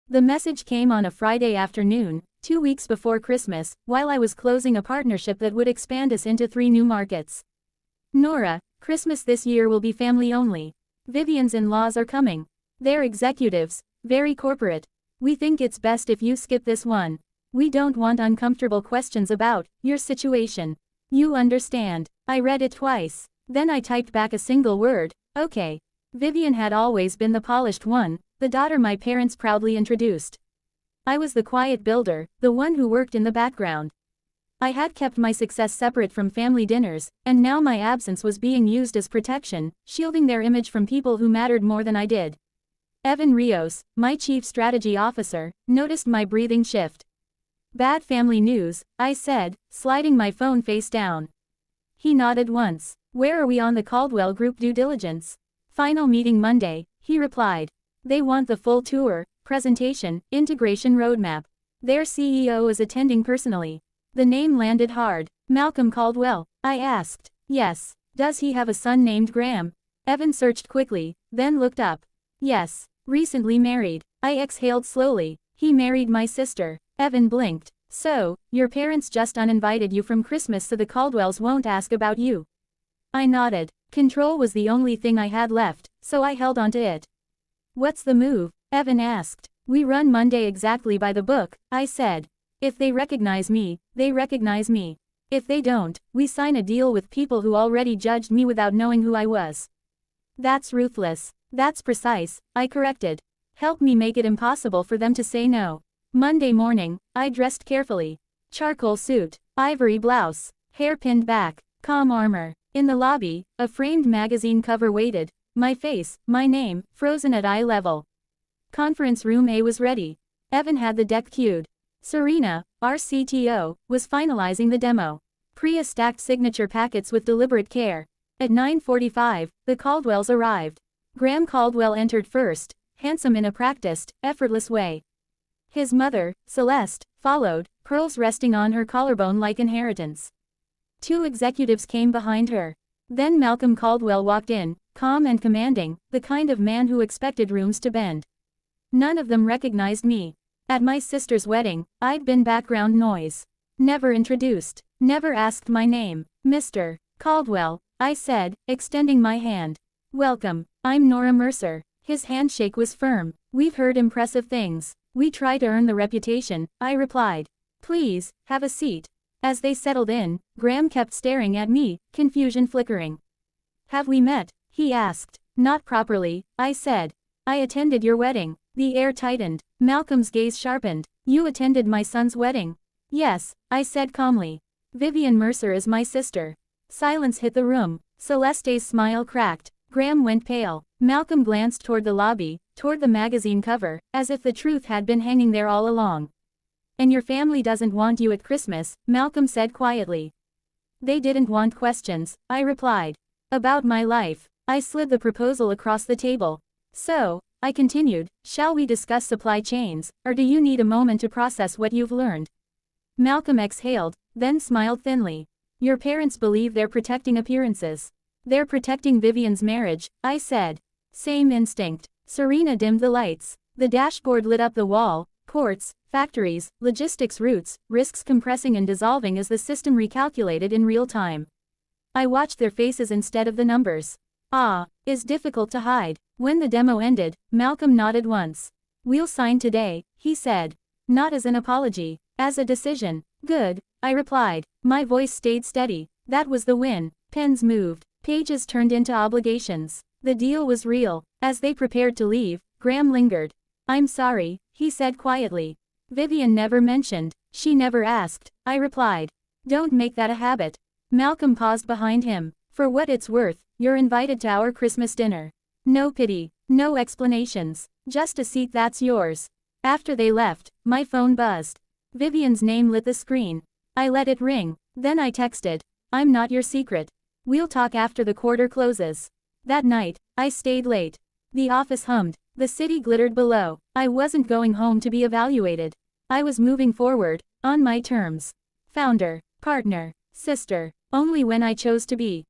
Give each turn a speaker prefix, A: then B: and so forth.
A: The message came on a Friday afternoon, 2 weeks before Christmas, while I was closing a partnership that would expand us into 3 new markets. Nora, Christmas this year will be family only. Vivian's in-laws are coming. They're executives, very corporate. We think it's best if you skip this one. We don't want uncomfortable questions about your situation. You understand. I read it twice. Then I typed back a single word, okay. Vivian had always been the polished one, the daughter my parents proudly introduced. I was the quiet builder, the one who worked in the background. I had kept my success separate from family dinners, and now my absence was being used as protection, shielding their image from people who mattered more than I did. Evan Rios, my chief strategy officer, noticed my breathing shift. Bad family news, I said, sliding my phone face down. He nodded once. Where are we on the Caldwell Group due diligence? Final meeting Monday, he replied. They want the full tour, presentation, integration roadmap. Their CEO is attending personally. The name landed hard. Malcolm Caldwell, I asked. Yes. Does he have a son named Graham? Evan searched quickly, then looked up. Yes. Recently married. I exhaled slowly. He married my sister. Evan blinked. So, your parents just uninvited you from Christmas so the Caldwells won't ask about you. I nodded. Control was the only thing I had left, so I held on to it. What's the move? Evan asked. We run Monday exactly by the book, I said. If they recognize me, they recognize me. If they don't, we sign a deal with people who already judged me without knowing who I was. That's ruthless. That's precise, I corrected. Help me make it impossible for them to say no. Monday morning, I dressed carefully. Charcoal suit, ivory blouse, hair pinned back, calm armor. In the lobby, a framed magazine cover waited, my face, my name, frozen at eye level. Conference room A was ready. Evan had the deck queued. Serena, our CTO, was finalizing the demo. Priya stacked signature packets with deliberate care. At 9:45, the Caldwells arrived. Graham Caldwell entered first, handsome in a practiced, effortless way. His mother, Celeste, followed, pearls resting on her collarbone like inheritance. 2 executives came behind her. Then Malcolm Caldwell walked in, calm and commanding, the kind of man who expected rooms to bend. None of them recognized me. At my sister's wedding, I'd been background noise. Never introduced. Never asked my name. Mr. Caldwell, I said, extending my hand. Welcome, I'm Nora Mercer. His handshake was firm. We've heard impressive things. We try to earn the reputation, I replied. Please, have a seat. As they settled in, Graham kept staring at me, confusion flickering. Have we met? He asked. Not properly, I said. I attended your wedding. The air tightened. Malcolm's gaze sharpened. You attended my son's wedding? Yes, I said calmly. Vivian Mercer is my sister. Silence hit the room. Celeste's smile cracked. Graham went pale. Malcolm glanced toward the lobby, toward the magazine cover, as if the truth had been hanging there all along. And your family doesn't want you at Christmas, Malcolm said quietly. They didn't want questions, I replied. About my life. I slid the proposal across the table. So, I continued, shall we discuss supply chains, or do you need a moment to process what you've learned? Malcolm exhaled, then smiled thinly. Your parents believe they're protecting appearances. They're protecting Vivian's marriage, I said. Same instinct. Serena dimmed the lights. The dashboard lit up the wall, ports, factories, logistics routes, risks compressing and dissolving as the system recalculated in real time. I watched their faces instead of the numbers. Is difficult to hide. When the demo ended, Malcolm nodded once. We'll sign today, he said. Not as an apology, as a decision. Good, I replied. My voice stayed steady. That was the win. Pens moved. Pages turned into obligations. The deal was real. As they prepared to leave, Graham lingered. I'm sorry, he said quietly. Vivian never mentioned. She never asked, I replied. Don't make that a habit. Malcolm paused behind him. For what it's worth, you're invited to our Christmas dinner. No pity, no explanations, just a seat that's yours. After they left, my phone buzzed. Vivian's name lit the screen. I let it ring, then I texted. I'm not your secret. We'll talk after the quarter closes. That night, I stayed late. The office hummed, the city glittered below. I wasn't going home to be evaluated. I was moving forward, on my terms. Founder, partner, sister, only when I chose to be.